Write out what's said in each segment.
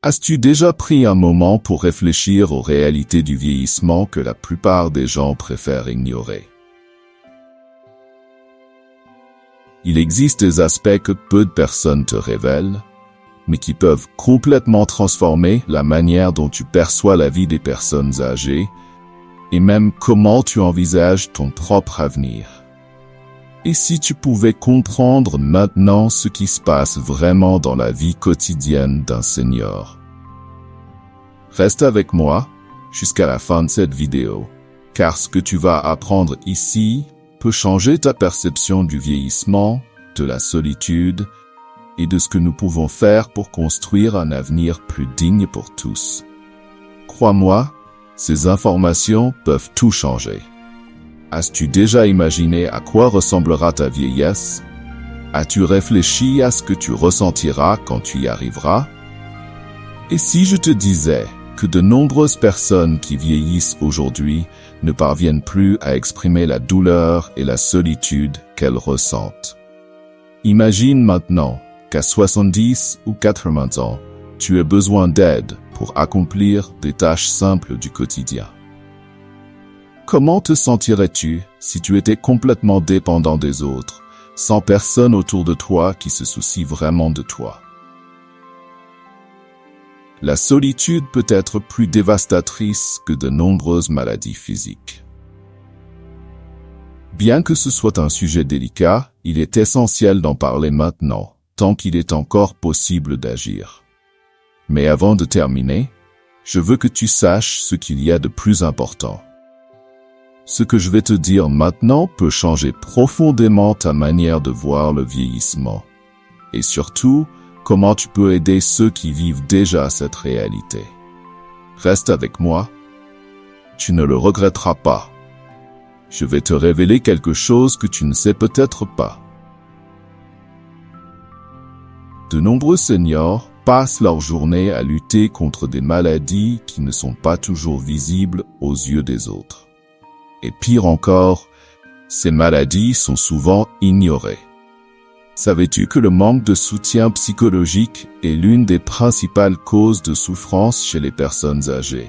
As-tu déjà pris un moment pour réfléchir aux réalités du vieillissement que la plupart des gens préfèrent ignorer? Il existe des aspects que peu de personnes te révèlent, mais qui peuvent complètement transformer la manière dont tu perçois la vie des personnes âgées et même comment tu envisages ton propre avenir. Et si tu pouvais comprendre maintenant ce qui se passe vraiment dans la vie quotidienne d'un senior? Reste avec moi jusqu'à la fin de cette vidéo, car ce que tu vas apprendre ici peut changer ta perception du vieillissement, de la solitude et de ce que nous pouvons faire pour construire un avenir plus digne pour tous. Crois-moi, ces informations peuvent tout changer. As-tu déjà imaginé à quoi ressemblera ta vieillesse? As-tu réfléchi à ce que tu ressentiras quand tu y arriveras? Et si je te disais que de nombreuses personnes qui vieillissent aujourd'hui ne parviennent plus à exprimer la douleur et la solitude qu'elles ressentent? Imagine maintenant qu'à 70 ou 80 ans, tu aies besoin d'aide pour accomplir des tâches simples du quotidien. Comment te sentirais-tu si tu étais complètement dépendant des autres, sans personne autour de toi qui se soucie vraiment de toi? La solitude peut être plus dévastatrice que de nombreuses maladies physiques. Bien que ce soit un sujet délicat, il est essentiel d'en parler maintenant, tant qu'il est encore possible d'agir. Mais avant de terminer, je veux que tu saches ce qu'il y a de plus important. Ce que je vais te dire maintenant peut changer profondément ta manière de voir le vieillissement. Et surtout, comment tu peux aider ceux qui vivent déjà cette réalité. Reste avec moi. Tu ne le regretteras pas. Je vais te révéler quelque chose que tu ne sais peut-être pas. De nombreux seniors passent leur journée à lutter contre des maladies qui ne sont pas toujours visibles aux yeux des autres. Et pire encore, ces maladies sont souvent ignorées. Savais-tu que le manque de soutien psychologique est l'une des principales causes de souffrance chez les personnes âgées?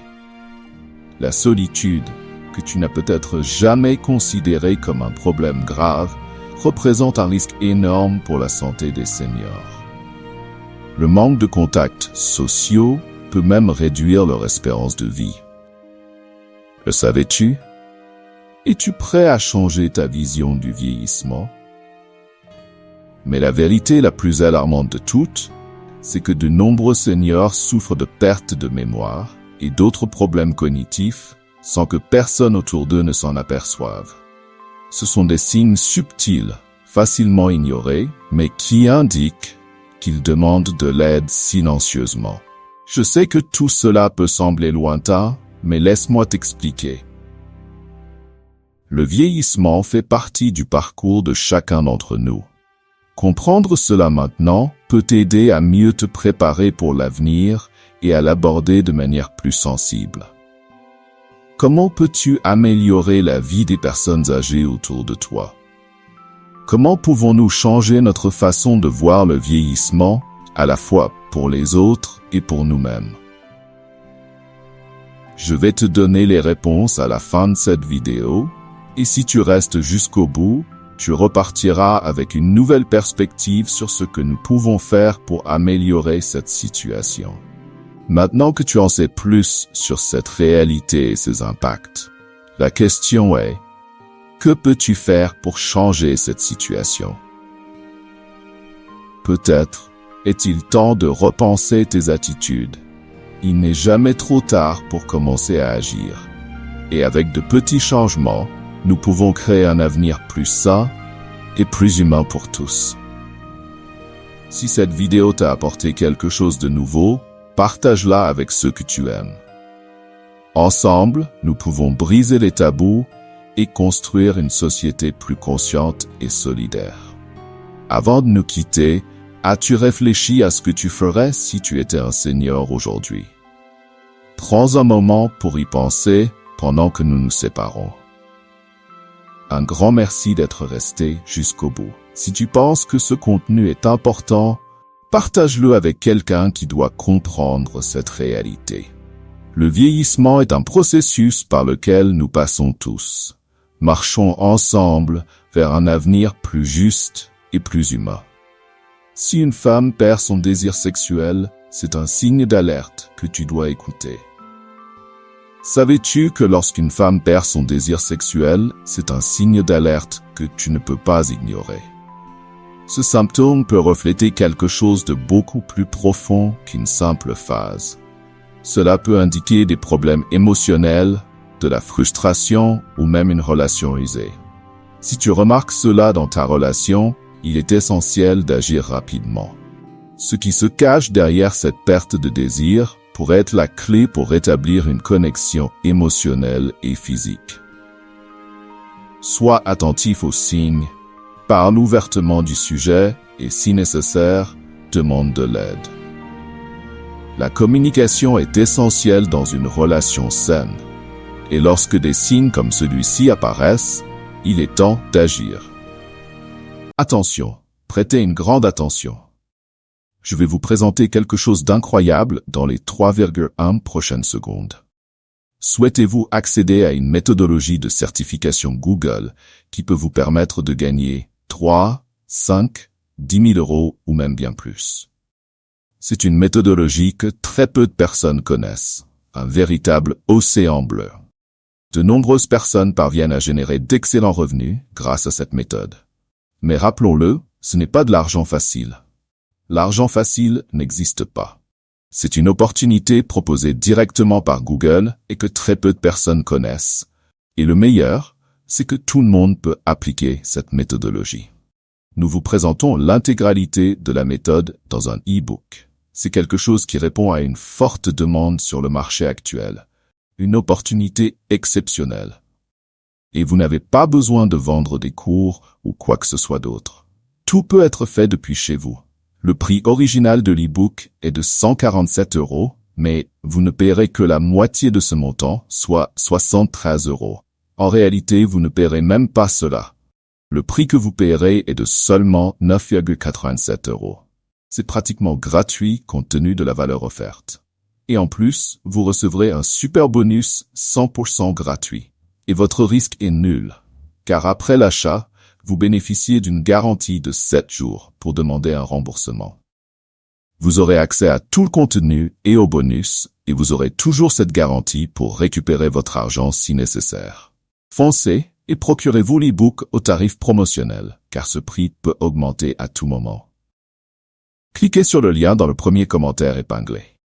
La solitude, que tu n'as peut-être jamais considérée comme un problème grave, représente un risque énorme pour la santé des seniors. Le manque de contacts sociaux peut même réduire leur espérance de vie. Le savais-tu? Es-tu prêt à changer ta vision du vieillissement? Mais la vérité la plus alarmante de toutes, c'est que de nombreux seniors souffrent de perte de mémoire et d'autres problèmes cognitifs sans que personne autour d'eux ne s'en aperçoive. Ce sont des signes subtils, facilement ignorés, mais qui indiquent qu'ils demandent de l'aide silencieusement. Je sais que tout cela peut sembler lointain, mais laisse-moi t'expliquer. Le vieillissement fait partie du parcours de chacun d'entre nous. Comprendre cela maintenant peut t'aider à mieux te préparer pour l'avenir et à l'aborder de manière plus sensible. Comment peux-tu améliorer la vie des personnes âgées autour de toi? Comment pouvons-nous changer notre façon de voir le vieillissement, à la fois pour les autres et pour nous-mêmes? Je vais te donner les réponses à la fin de cette vidéo, et si tu restes jusqu'au bout, tu repartiras avec une nouvelle perspective sur ce que nous pouvons faire pour améliorer cette situation. Maintenant que tu en sais plus sur cette réalité et ses impacts, la question est: que peux-tu faire pour changer cette situation? Peut-être est-il temps de repenser tes attitudes. Il n'est jamais trop tard pour commencer à agir. Et avec de petits changements, nous pouvons créer un avenir plus sain et plus humain pour tous. Si cette vidéo t'a apporté quelque chose de nouveau, partage-la avec ceux que tu aimes. Ensemble, nous pouvons briser les tabous et construire une société plus consciente et solidaire. Avant de nous quitter, as-tu réfléchi à ce que tu ferais si tu étais un senior aujourd'hui? Prends un moment pour y penser pendant que nous nous séparons. Un grand merci d'être resté jusqu'au bout. Si tu penses que ce contenu est important, Partage-le avec quelqu'un qui doit comprendre cette réalité. Le vieillissement est un processus par lequel nous passons tous. Marchons ensemble vers un avenir plus juste et plus humain. Si une femme perd son désir sexuel, c'est un signe d'alerte que tu dois écouter. Savais-tu que lorsqu'une femme perd son désir sexuel, c'est un signe d'alerte que tu ne peux pas ignorer? Ce symptôme peut refléter quelque chose de beaucoup plus profond qu'une simple phase. Cela peut indiquer des problèmes émotionnels, de la frustration ou même une relation usée. Si tu remarques cela dans ta relation, il est essentiel d'agir rapidement. Ce qui se cache derrière cette perte de désir pourrait être la clé pour rétablir une connexion émotionnelle et physique. Sois attentif aux signes, parle ouvertement du sujet et, si nécessaire, demande de l'aide. La communication est essentielle dans une relation saine. Et lorsque des signes comme celui-ci apparaissent, il est temps d'agir. Attention, prêtez une grande attention. Je vais vous présenter quelque chose d'incroyable dans les 3,1 prochaines secondes. Souhaitez-vous accéder à une méthodologie de certification Google qui peut vous permettre de gagner 3, 5, 10 000 euros ou même bien plus? C'est une méthodologie que très peu de personnes connaissent, un véritable océan bleu. De nombreuses personnes parviennent à générer d'excellents revenus grâce à cette méthode. Mais rappelons-le, ce n'est pas de l'argent facile. L'argent facile n'existe pas. C'est une opportunité proposée directement par Google et que très peu de personnes connaissent. Et le meilleur, c'est que tout le monde peut appliquer cette méthodologie. Nous vous présentons l'intégralité de la méthode dans un e-book. C'est quelque chose qui répond à une forte demande sur le marché actuel. Une opportunité exceptionnelle. Et vous n'avez pas besoin de vendre des cours ou quoi que ce soit d'autre. Tout peut être fait depuis chez vous. Le prix original de l'e-book est de 147 €, mais vous ne paierez que la moitié de ce montant, soit 73 €. En réalité, vous ne paierez même pas cela. Le prix que vous paierez est de seulement 9,87 €. C'est pratiquement gratuit compte tenu de la valeur offerte. Et en plus, vous recevrez un super bonus 100% gratuit. Et votre risque est nul, car après l'achat, vous bénéficiez d'une garantie de 7 jours pour demander un remboursement. Vous aurez accès à tout le contenu et aux bonus, et vous aurez toujours cette garantie pour récupérer votre argent si nécessaire. Foncez et procurez-vous l'e-book au tarif promotionnel, car ce prix peut augmenter à tout moment. Cliquez sur le lien dans le premier commentaire épinglé.